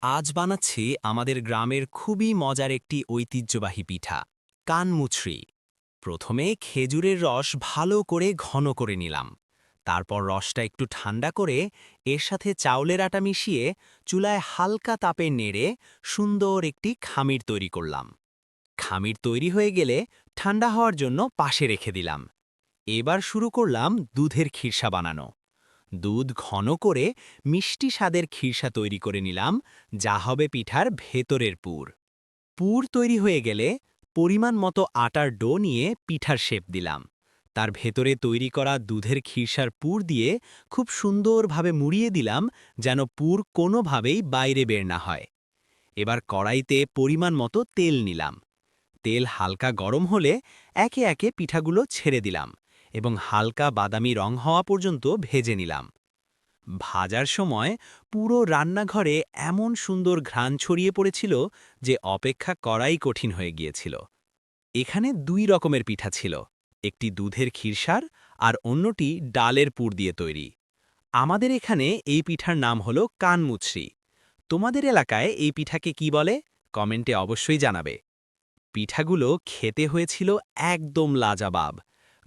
আজ বানাচ্ছি আমাদের গ্রামের খুবই মজার একটি ঐতিহ্যবাহী পিঠা কানমুছরি। প্রথমে খেজুরের রস ভালো করে ঘন করে নিলাম। তারপর রসটা একটু ঠান্ডা করে এর সাথে চাউলের আটা মিশিয়ে চুলায় হালকা তাপে নেড়ে সুন্দর একটি খামির তৈরি করলাম। খামির তৈরি হয়ে গেলে ঠান্ডা হওয়ার জন্য পাশে রেখে দিলাম। এবার শুরু করলাম দুধের খিরসা বানানো। দুধ ঘন করে মিষ্টি স্বাদের খিরসা তৈরি করে নিলাম, যা হবে পিঠার ভেতরের পুর। পুর তৈরি হয়ে গেলে পরিমাণ মতো আটার ডো নিয়ে পিঠার শেপ দিলাম। তার ভেতরে তৈরি করা দুধের খিরসার পুর দিয়ে খুব সুন্দরভাবে মুড়িয়ে দিলাম, যেন পুর কোনোভাবেই বাইরে বের না হয়। এবার কড়াইতে পরিমাণ মতো তেল নিলাম। তেল হালকা গরম হলে একে একে পিঠাগুলো ছেড়ে দিলাম এবং হালকা বাদামি রং হওয়া পর্যন্ত ভেজে নিলাম। ভাজার সময় পুরো রান্নাঘরে এমন সুন্দর ঘ্রাণ ছড়িয়ে পড়েছিল যে অপেক্ষা করাই কঠিন হয়ে গিয়েছিল। এখানে দুই রকমের পিঠা ছিল, একটি দুধের ক্ষীরসার আর অন্যটি ডালের পুর দিয়ে তৈরি। আমাদের এখানে এই পিঠার নাম হলো কানমুছরি। তোমাদের এলাকায় এই পিঠাকে কি বলে কমেন্টে অবশ্যই জানাবে। পিঠাগুলো খেতে হয়েছিল একদম লাজাবাব।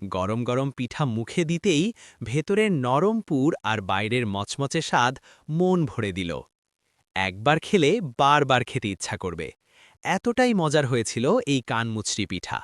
গরম গরম পিঠা মুখে দিতেই ভেতরের নরম পুর আর বাইরের মচমচে স্বাদ মন ভরে দিল। একবার খেলে বারবার খেতে ইচ্ছা করবে। এতটাই মজার হয়েছিল এই কানমুচড়ি পিঠা।